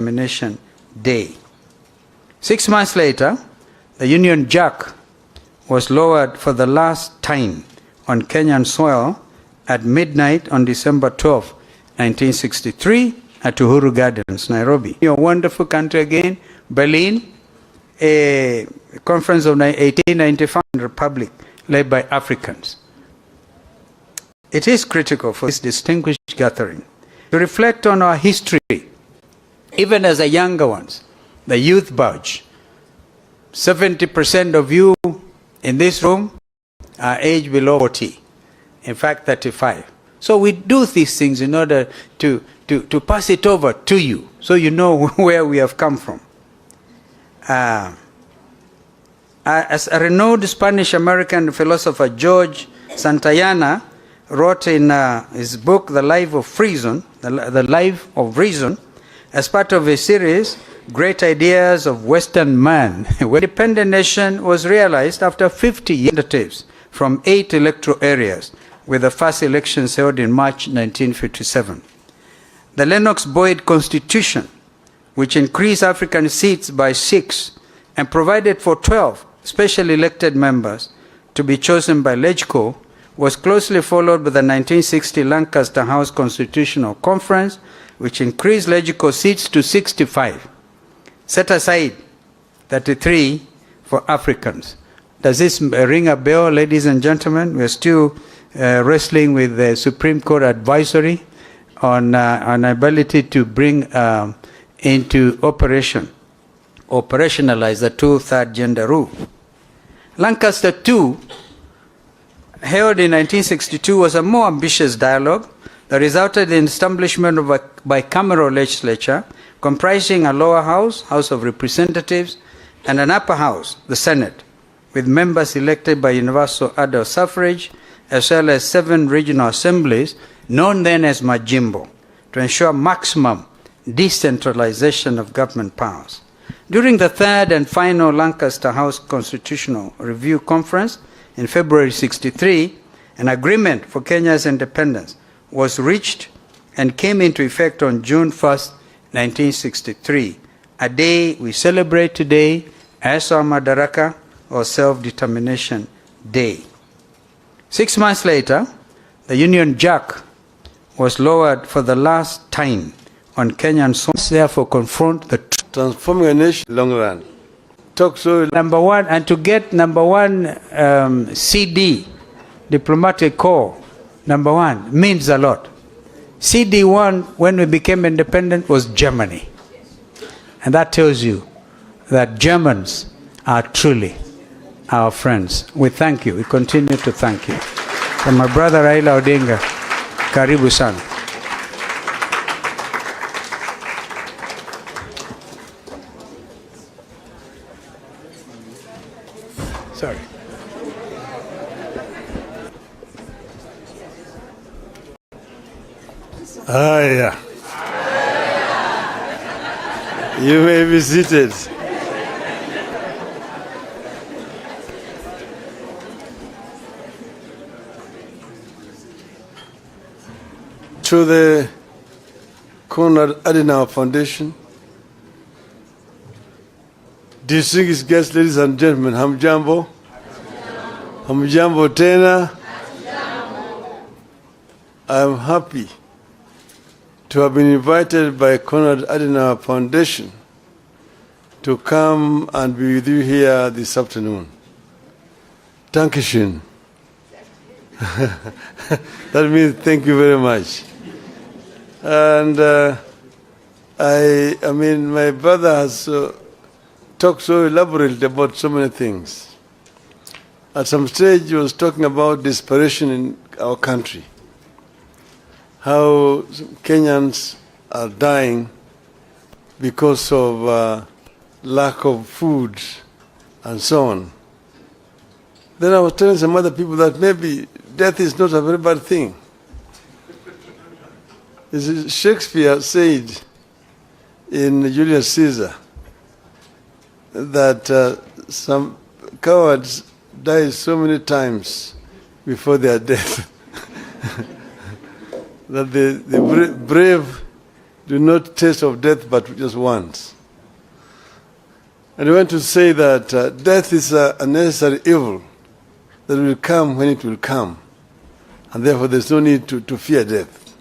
Self-Determination Day. 6 months later, the Union Jack was lowered for the last time on Kenyan soil at midnight on December 12, 1963 at Uhuru Gardens, Nairobi. Your wonderful country again, Berlin, a conference of 1895 Republic led by Africans. It is critical for this distinguished gathering to reflect on our history, even as the younger ones, the youth budge. 70% of you in this room are aged below 40, in fact 35. So we do these things in order to pass it over to you, so you know where we have come from. As a renowned Spanish-American philosopher, George Santayana, wrote in his book, The Life of Reason, The Life of Reason, as part of a series, Great Ideas of Western Man, where independent nation was realized after 50 representatives from 8 electoral areas, with the first elections held in March 1957. The Lennox-Boyd Constitution, which increased African seats by 6 and provided for 12 specially elected members to be chosen by LegCo, was closely followed by the 1960 Lancaster House Constitutional Conference, which increased LegCo seats to 65. Set aside 33 for Africans. Does this ring a bell, ladies and gentlemen? We're still wrestling with the Supreme Court advisory on ability to bring into operationalize the 2/3 gender rule. Lancaster II, held in 1962, was a more ambitious dialogue that resulted in the establishment of a bicameral legislature comprising a lower house, House of Representatives, and an upper house, the Senate, with members elected by universal adult suffrage, as well as 7 regional assemblies, known then as Majimbo, to ensure maximum decentralization of government powers. During the 3rd and final Lancaster House Constitutional Review Conference in February 1963, an agreement for Kenya's independence was reached and came into effect on June 1st, 1963, a day we celebrate today as our Madaraka, or Self-Determination Day. 6 months later, the Union Jack was lowered for the last time on Kenyan soil. Therefore, confront the transforming a nation long run. Talk so. Number one, and to get number one CD, diplomatic corps, number one, means a lot. CD1, when we became independent, was Germany. And that tells you that Germans are truly our friends. We thank you. We continue to thank you. From my brother Raila Odinga, karibu sana. Sorry. Yeah. You may be seated. To the Konrad-Adenauer Foundation, distinguished guests, ladies and gentlemen, hamjambo, hamjambo tena. I am happy to have been invited by Konrad-Adenauer Foundation to come and be with you here this afternoon. Dankeschön. That means thank you very much. And I mean, my brother has talked so elaborately about so many things. At some stage, he was talking about desperation in our country, how Kenyans are dying because of lack of food and so on. Then I was telling some other people that maybe death is not a very bad thing. Shakespeare said in Julius Caesar that some cowards die so many times before their death that the brave do not taste of death but just once. And I want to say that death is a necessary evil that will come when it will come. And therefore there's no need to fear death.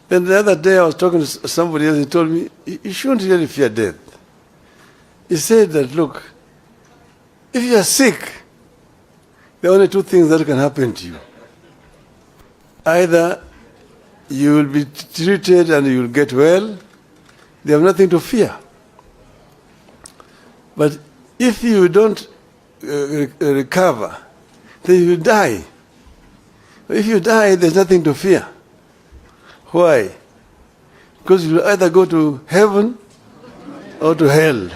Then the other day I was talking to somebody else, he told me, you shouldn't really fear death. He said that, look, if you are sick, there are only two things that can happen to you. Either you will be treated and you will get well, they have nothing to fear. But if you don't recover, then you die. If you die, there's nothing to fear. Why? Because you will either go to heaven or to hell.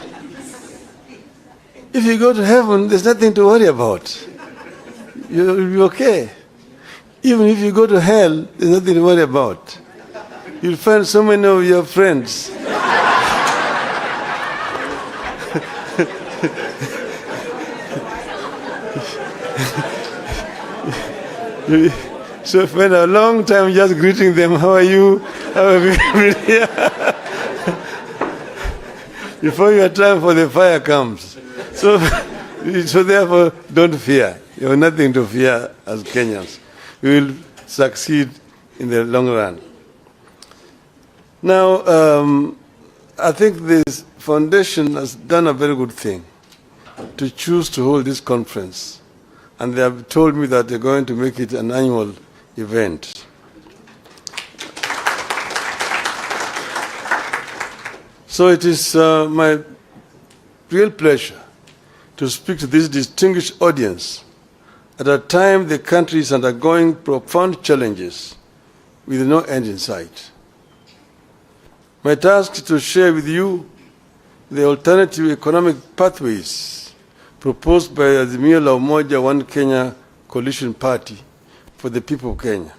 If you go to heaven, there's nothing to worry about. You'll be okay. Even if you go to hell, there's nothing to worry about. You'll find so many of your friends. So spend a long time just greeting them. How are you? How are you? Before your time for the fire comes. So therefore, don't fear. You have nothing to fear as Kenyans. We will succeed in the long run. Now, I think this foundation has done a very good thing to choose to hold this conference. And they have told me that they're going to make it an annual event. So it is my real pleasure to speak to this distinguished audience at a time the country is undergoing profound challenges with no end in sight. My task is to share with you the alternative economic pathways proposed by Azimio la Umoja One Kenya Coalition Party for the people of Kenya.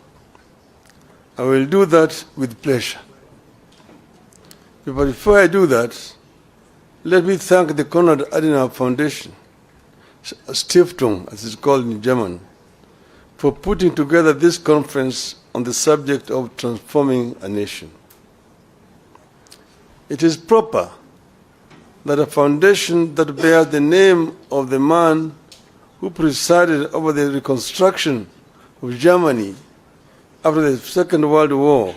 I will do that with pleasure. But before I do that, let me thank the Konrad Adenauer Foundation, Stiftung, as it's called in German, for putting together this conference on the subject of transforming a nation. It is proper that a foundation that bears the name of the man who presided over the reconstruction of Germany after the Second World War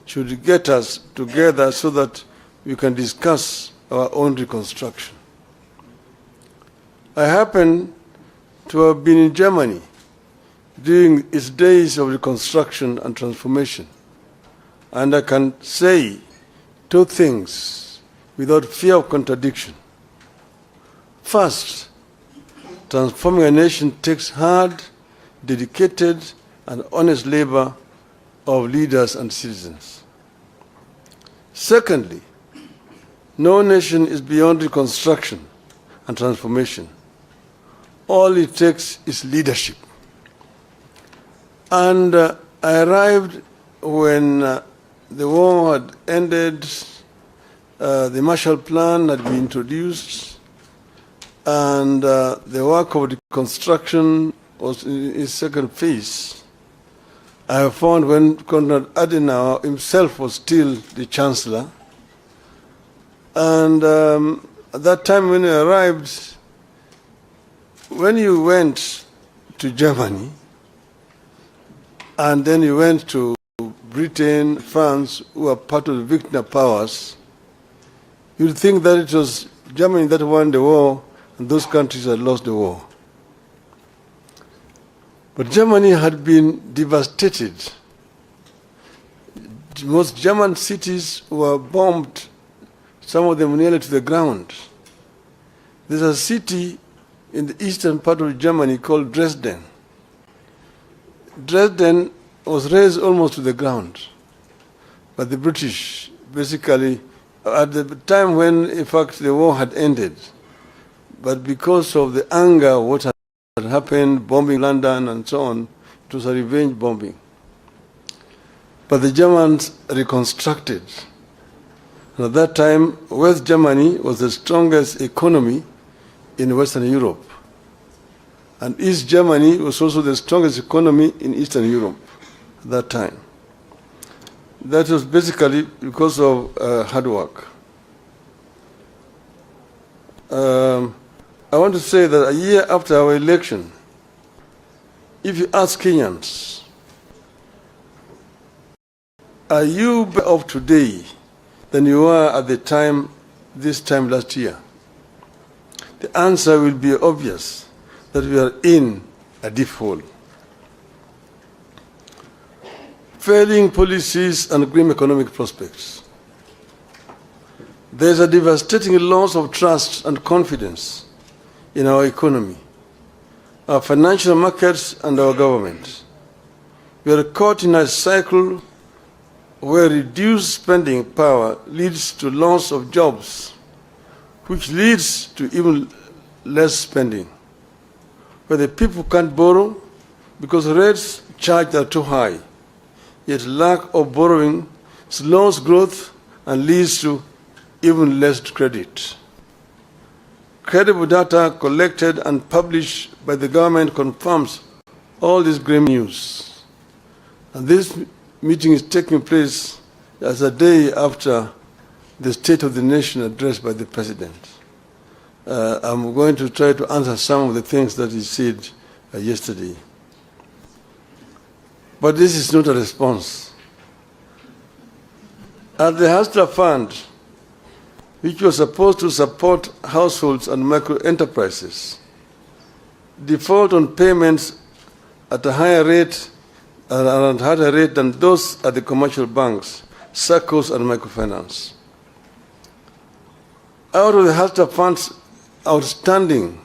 should get us together so that we can discuss our own reconstruction. I happen to have been in Germany during its days of reconstruction and transformation, and I can say two things without fear of contradiction. First, transforming a nation takes hard, dedicated, and honest labor of leaders and citizens. Secondly, no nation is beyond reconstruction and transformation. All it takes is leadership. And I arrived when the war had ended, the Marshall Plan had been introduced, and the work of reconstruction was in its second phase. I found when Konrad Adenauer himself was still the Chancellor, and at that time when I arrived, when you went to Germany, and then you went to Britain, France, who are part of the victor powers, you'd think that it was Germany that won the war and those countries had lost the war. But Germany had been devastated. Most German cities were bombed, some of them nearly to the ground. There's a city in the eastern part of Germany called Dresden. Dresden was razed almost to the ground. But the British, basically, at the time when, in fact, the war had ended, but because of the anger, what had happened, bombing London and so on, it was a revenge bombing. But the Germans reconstructed. And at that time, West Germany was the strongest economy in Western Europe. And East Germany was also the strongest economy in Eastern Europe at that time. That was basically because of hard work. I want to say that a year after our election, if you ask Kenyans, are you better off today than you were at this time last year? The answer will be obvious, that we are in a deep hole. Failing policies and grim economic prospects. There is a devastating loss of trust and confidence in our economy, our financial markets, and our government. We are caught in a cycle where reduced spending power leads to loss of jobs, which leads to even less spending, where the people can't borrow because rates charged are too high, yet lack of borrowing slows growth and leads to even less credit. Credible data collected and published by the government confirms all this grim news. And this meeting is taking place as a day after the State of the Nation address by the President. I'm going to try to answer some of the things that he said yesterday. But this is not a response. At the Hustler Fund, which was supposed to support households and micro enterprises, default on payments at a higher rate than those at the commercial banks, circles, and microfinance. Out of the Hustler Fund's outstanding,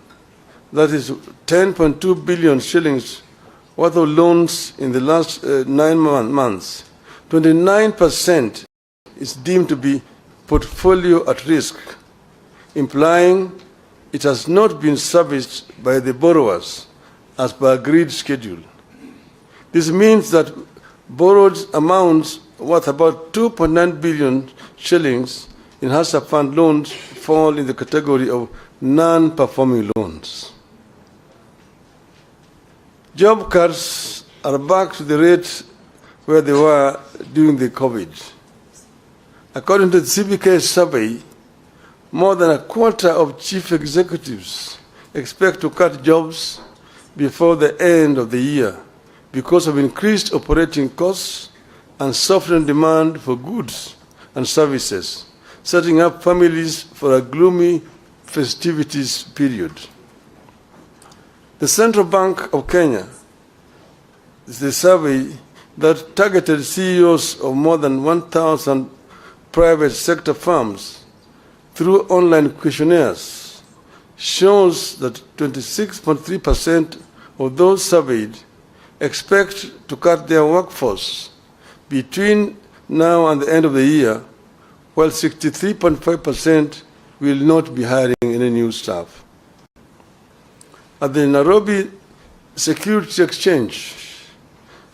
that is 10.2 billion shillings worth of loans in the last 9 months, 29% is deemed to be portfolio at risk, implying it has not been serviced by the borrowers as per agreed schedule. This means that borrowed amounts worth about 2.9 billion shillings in Hustler Fund loans fall in the category of non-performing loans. Job cuts are back to the rate where they were during the COVID. According to the CBK survey, more than a quarter of chief executives expect to cut jobs before the end of the year because of increased operating costs and softened demand for goods and services, setting up families for a gloomy festivities period. The Central Bank of Kenya is the survey that targeted CEOs of more than 1,000 private sector firms through online questionnaires shows that 26.3% of those surveyed expect to cut their workforce between now and the end of the year, while 63.5% will not be hiring any new staff. At the Nairobi Security Exchange,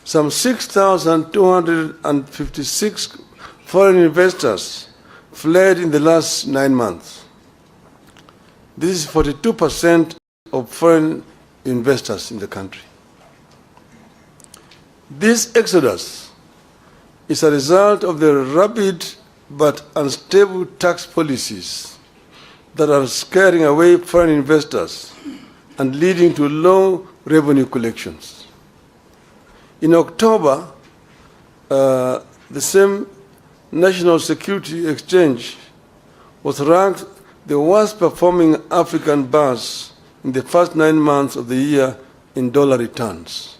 some 6,256 foreign investors fled in the last 9 months. This is 42% of foreign investors in the country. This exodus is a result of the rapid but unstable tax policies that are scaring away foreign investors and leading to low revenue collections. In October, the same National Security Exchange was ranked the worst performing African bars in the first 9 months of the year in dollar returns.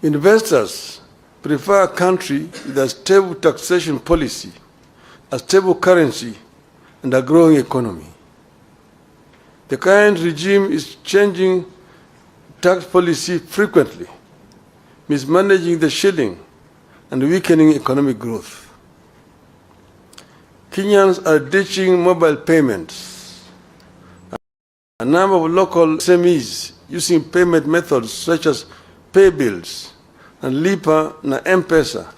Investors prefer a country with a stable taxation policy, a stable currency, and a growing economy. The current regime is changing tax policy frequently, mismanaging the shilling, and weakening economic growth. Kenyans are ditching mobile payments. A number of local SMEs using payment methods such as pay bills and Lipa na Mpesa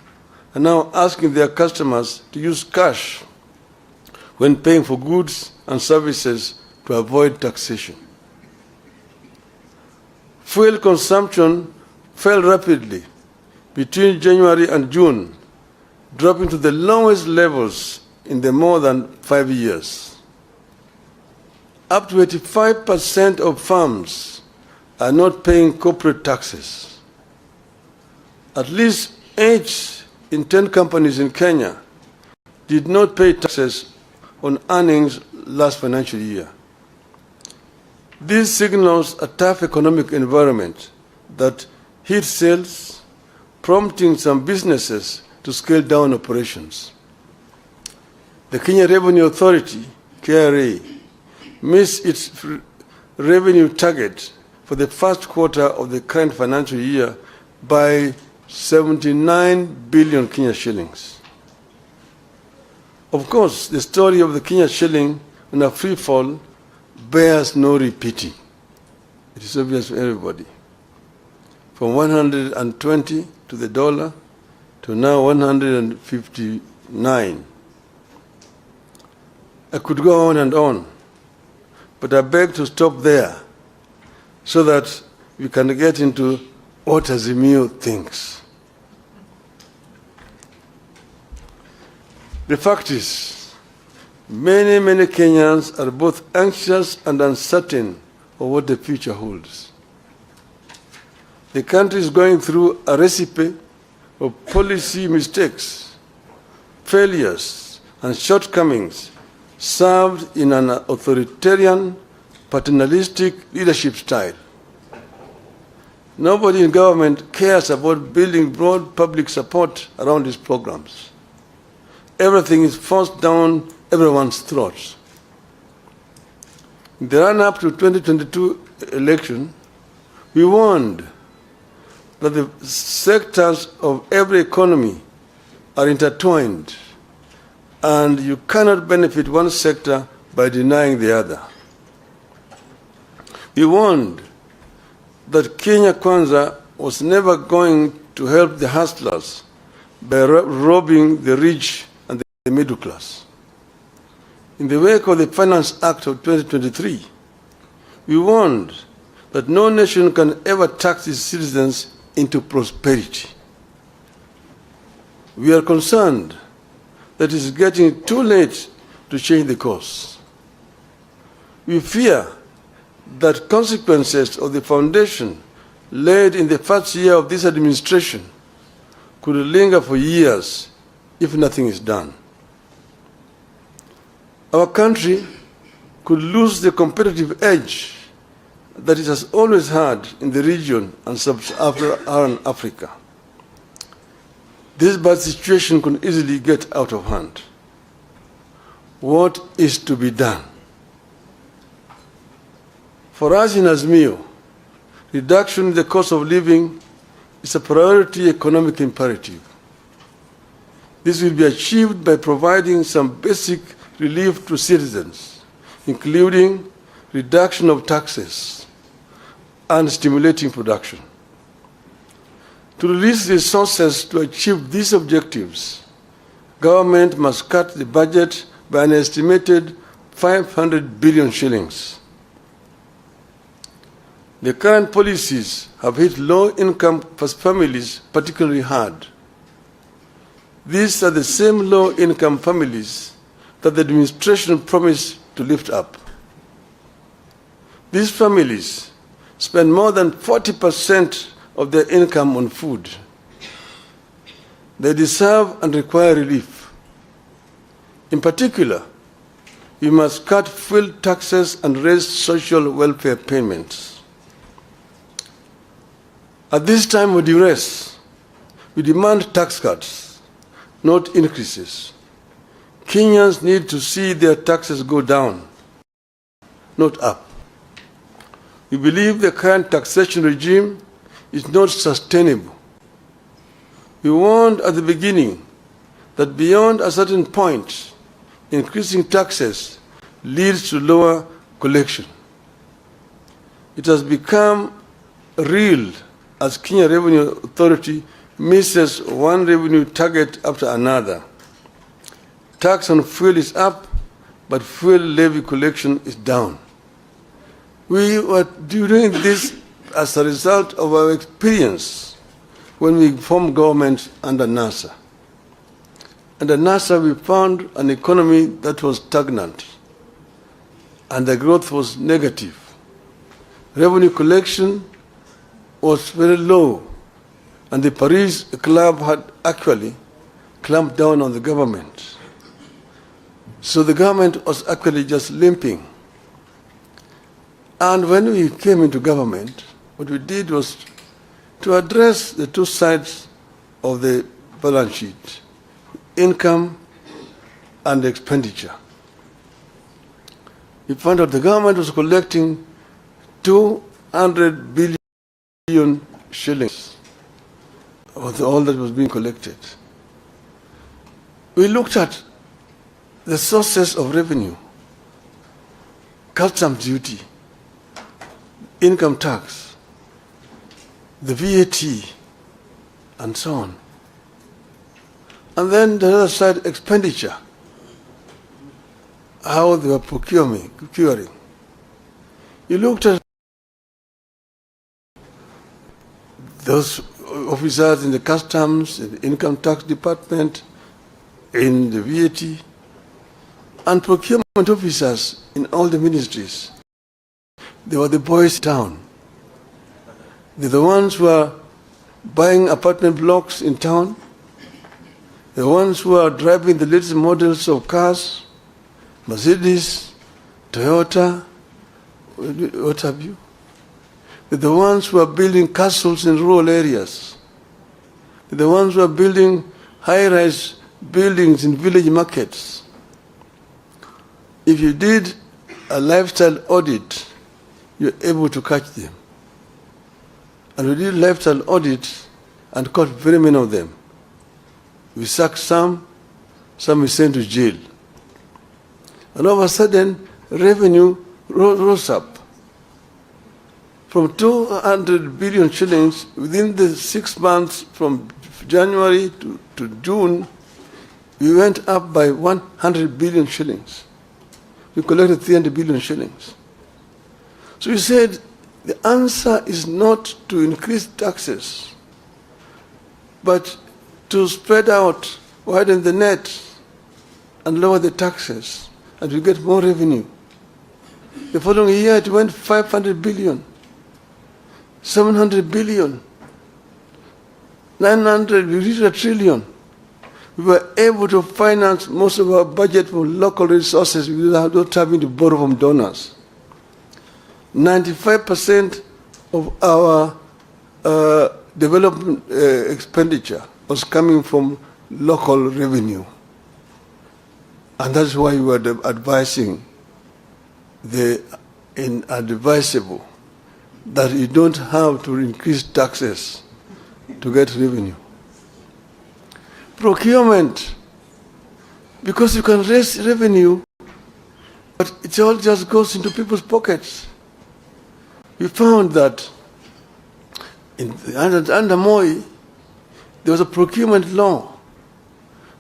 are now asking their customers to use cash when paying for goods and services to avoid taxation. Fuel consumption fell rapidly between January and June, dropping to the lowest levels in the more than 5 years. Up to 85% of firms are not paying corporate taxes. At least 8 in 10 companies in Kenya did not pay taxes on earnings last financial year. This signals a tough economic environment that hit sales, prompting some businesses to scale down operations. The Kenya Revenue Authority, KRA, missed its revenue target for the first quarter of the current financial year by 79 billion Kenya shillings. Of course, the story of the Kenya shilling on a free fall bears no repeating. It is obvious to everybody. From 120 to the dollar to now 159. I could go on and on, but I beg to stop there so that we can get into what Azimio thinks. The fact is, many Kenyans are both anxious and uncertain of what the future holds. The country is going through a recipe of policy mistakes, failures, and shortcomings served in an authoritarian, paternalistic leadership style. Nobody in government cares about building broad public support around these programs. Everything is forced down everyone's throats. In the run-up to 2022 election, we warned that the sectors of every economy are intertwined, and you cannot benefit one sector by denying the other. We warned that Kenya Kwanza was never going to help the hustlers by robbing the rich and the middle class. In the wake of the Finance Act of 2023, we warned that no nation can ever tax its citizens into prosperity. We are concerned that it is getting too late to change the course. We fear that consequences of the foundation laid in the first year of this administration could linger for years if nothing is done. Our country could lose the competitive edge that it has always had in the region and sub-Saharan Africa. This bad situation could easily get out of hand. What is to be done? For us in Azimio, reduction in the cost of living is a priority economic imperative. This will be achieved by providing some basic relief to citizens, including reduction of taxes and stimulating production. To release resources to achieve these objectives, government must cut the budget by an estimated 500 billion shillings. The current policies have hit low-income families particularly hard. These are the same low-income families that the administration promised to lift up. These families spend more than 40% of their income on food. They deserve and require relief. In particular, we must cut fuel taxes and raise social welfare payments. At this time of duress, we demand tax cuts, not increases. Kenyans need to see their taxes go down, not up. We believe the current taxation regime is not sustainable. We warned at the beginning that beyond a certain point, increasing taxes leads to lower collection. It has become real as Kenya Revenue Authority misses one revenue target after another. Tax on fuel is up, but fuel levy collection is down. We were doing this as a result of our experience when we formed government under NASA. Under NASA, we found an economy that was stagnant, and the growth was negative. Revenue collection was very low, and the Paris Club had actually clamped down on the government. So the government was actually just limping. And when we came into government, what we did was to address the two sides of the balance sheet, income and expenditure. We found out the government was collecting 200 billion shillings of all that was being collected. We looked at the sources of revenue, customs duty, income tax, the VAT, and so on. And then the other side, expenditure, how they were procuring. You looked at those officers in the customs, in the income tax department, in the VAT, and procurement officers in all the ministries. They were the boys in town. They're the ones who are buying apartment blocks in town, the ones who are driving the latest models of cars, Mercedes, Toyota, what have you. They're the ones who are building castles in rural areas. They're the ones who are building high-rise buildings in village markets. If you did a lifestyle audit, you're able to catch them. And we did lifestyle audits and caught very many of them. We sacked some we sent to jail. And all of a sudden, revenue rose up. From 200 billion shillings, within the 6 months from January to June, we went up by 100 billion shillings. We collected 300 billion shillings. So we said, the answer is not to increase taxes, but to spread out, widen the net, and lower the taxes, and we get more revenue. The following year, it went 500 billion, 700 billion, 900, we reached $1 trillion. We were able to finance most of our budget from local resources without having to borrow from donors. 95% of our development expenditure was coming from local revenue. And that's why we were advising the inadvisable that you don't have to increase taxes to get revenue. Procurement, because you can raise revenue, but it all just goes into people's pockets. We found that under Moi, there was a procurement law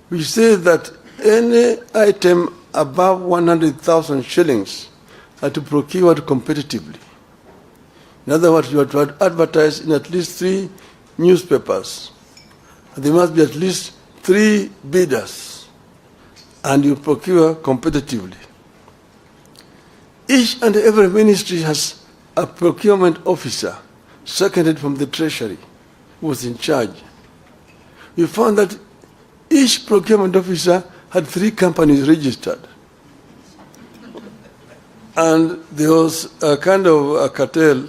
which says that any item above 100,000 shillings are to procure competitively. In other words, you have to advertise in at least 3 newspapers. And there must be at least 3 bidders, and you procure competitively. Each and every ministry has a procurement officer, seconded from the Treasury, who was in charge. We found that each procurement officer had 3 companies registered. And there was a kind of a cartel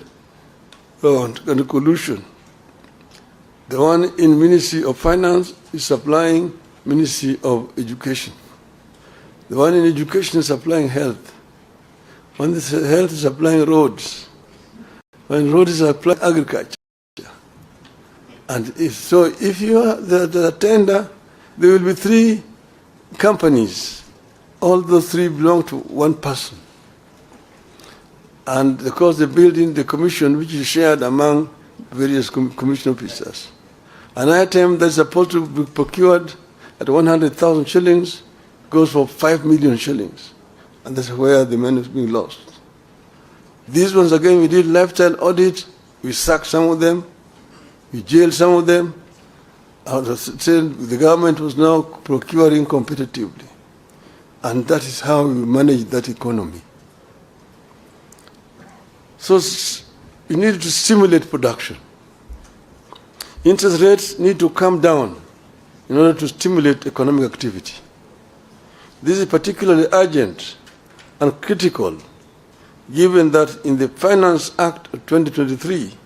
and a collusion. The one in Ministry of Finance is supplying Ministry of Education. The one in Education is supplying health. One is health is supplying roads. One road is supplying agriculture. And if you are the tender, there will be 3 companies. All those 3 belong to one person. And of course, the building, the commission, which is shared among various commission officers. An item that's supposed to be procured at 100,000 shillings goes for 5 million shillings. And that's where the money is being lost. These ones, again, we did lifestyle audit. We sacked some of them. We jailed some of them. The government was now procuring competitively. And that is how we manage that economy. So you need to stimulate production. Interest rates need to come down in order to stimulate economic activity. This is particularly urgent and critical, given that in the Finance Act of 2023,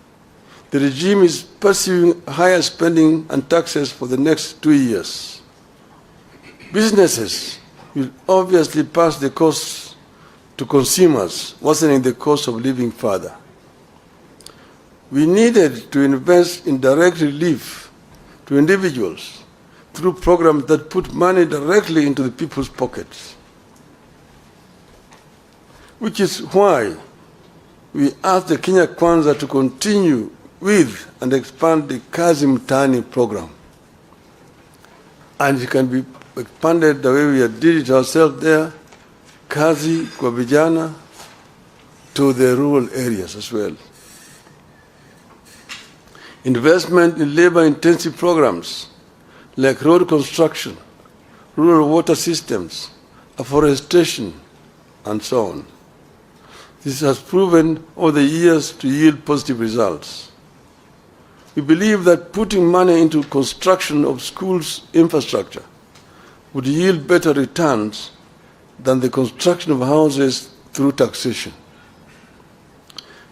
the regime is pursuing higher spending and taxes for the next 2 years. Businesses will obviously pass the costs to consumers, worsening the cost of living further. We needed to invest in direct relief to individuals through programs that put money directly into the people's pockets, which is why we asked the Kenya Kwanza to continue with and expand the kazi mtaani program. And it can be expanded the way we did it ourselves there, kazi kwa vijana, to the rural areas as well. Investment in labor-intensive programs like road construction, rural water systems, afforestation, and so on. This has proven over the years to yield positive results. We believe that putting money into construction of schools' infrastructure would yield better returns than the construction of houses through taxation.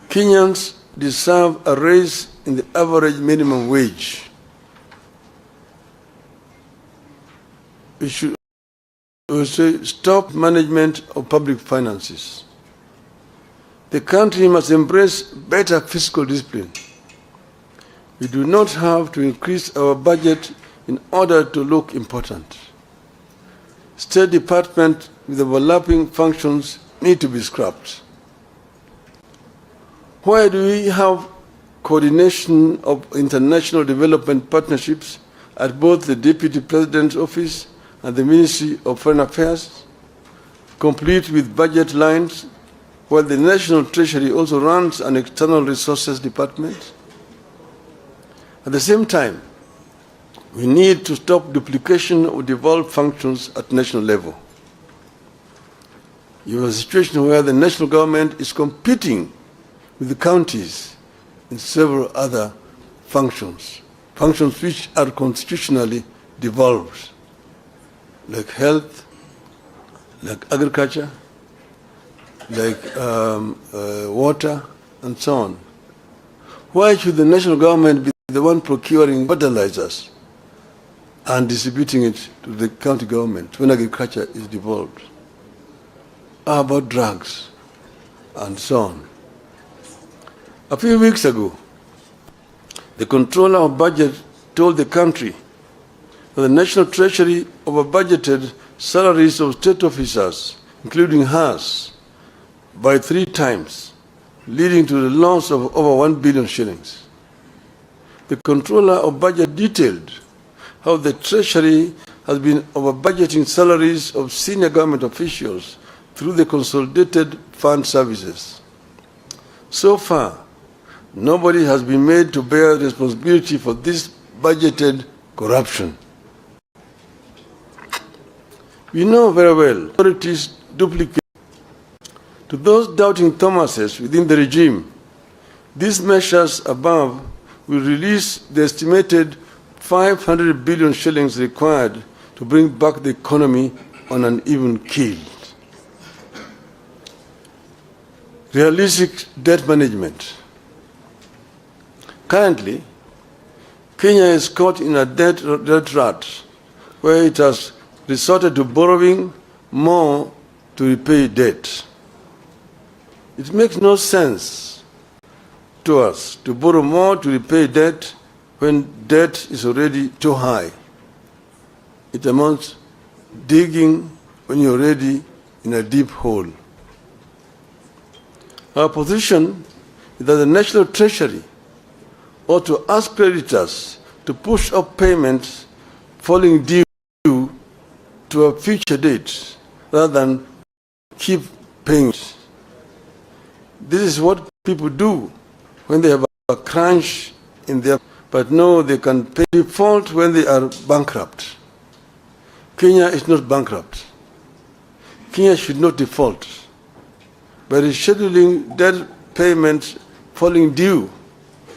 Kenyans deserve a raise in the average minimum wage. We should also stop management of public finances. The country must embrace better fiscal discipline. We do not have to increase our budget in order to look important. State departments with overlapping functions need to be scrapped. Why do we have coordination of international development partnerships at both the Deputy President's Office and the Ministry of Foreign Affairs, complete with budget lines, while the National Treasury also runs an external resources department? At the same time, we need to stop duplication of devolved functions at national level. You have a situation where the national government is competing with the counties in several other functions which are constitutionally devolved, like health, like agriculture, like water, and so on. Why should the national government be the one procuring fertilizers and distributing it to the county government when agriculture is devolved? How about drugs and so on? A few weeks ago, the Controller of Budget told the country that the National Treasury over-budgeted salaries of state officers, including hers, by 3 times, leading to the loss of over 1 billion shillings. The Controller of Budget detailed how the Treasury has been over-budgeting salaries of senior government officials through the consolidated fund services. So far, nobody has been made to bear responsibility for this budgeted corruption. We know very well authorities duplicate. To those doubting Thomases within the regime, these measures above will release the estimated 500 billion shillings required to bring back the economy on an even keel. Realistic debt management. Currently, Kenya is caught in a debt rut where it has resorted to borrowing more to repay debt. It makes no sense to us to borrow more to repay debt when debt is already too high. It amounts digging when you're already in a deep hole. Our position is that the National Treasury ought to ask creditors to push up payments falling due to a future date rather than keep paying it. This is what people do when they have a crunch in their but no, they can pay default when they are bankrupt. Kenya is not bankrupt. Kenya should not default. By rescheduling debt payments falling due,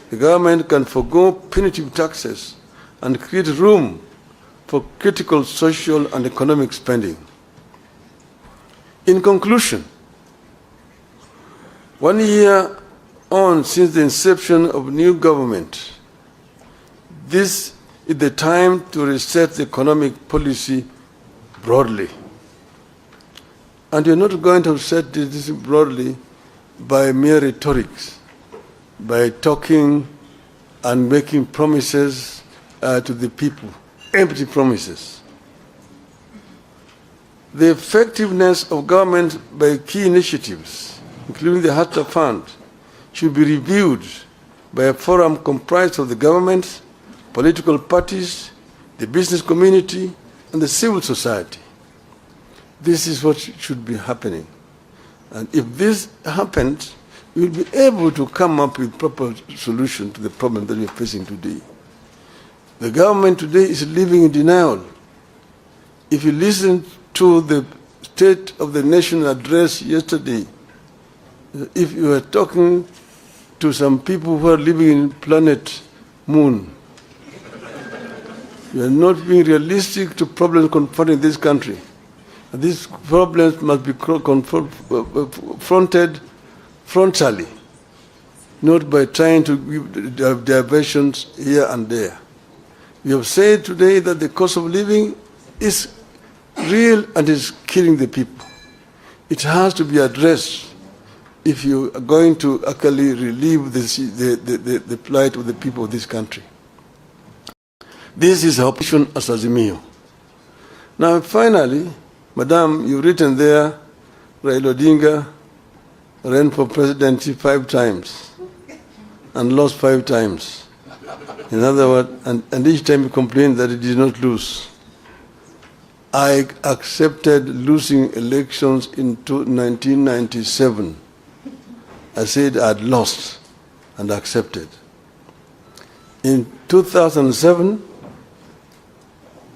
the government can forgo punitive taxes and create room for critical social and economic spending. In conclusion, 1 year on since the inception of new government, this is the time to reset the economic policy broadly. And you're not going to set this broadly by mere rhetorics, by talking and making promises to the people, empty promises. The effectiveness of government by key initiatives, including the Hatta Fund, should be reviewed by a forum comprised of the government, political parties, the business community, and the civil society. This is what should be happening. And if this happens, we will be able to come up with proper solution to the problem that we are facing today. The government today is living in denial. If you listen to the State of the Nation address yesterday, if you were talking to some people who are living in planet Moon, you are not being realistic to problems confronting this country. And these problems must be confronted frontally, not by trying to give diversions here and there. We have said today that the cost of living is real and is killing the people. It has to be addressed if you are going to actually relieve the plight of the people of this country. This is our position as azimio. Now finally, Madam, you've written there, Raila Odinga ran for presidency 5 times and lost 5 times. In other words, and each time he complained that he did not lose. I accepted losing elections in 1997. I said I'd lost and accepted. In 2007,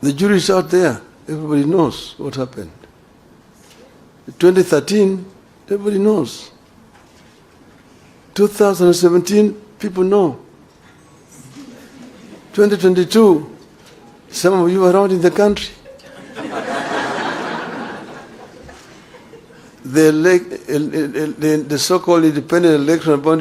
the jury is out there. Everybody knows what happened. 2013, everybody knows. 2017, people know. 2022, some of you are around in the country. The so-called Independent Election Boundary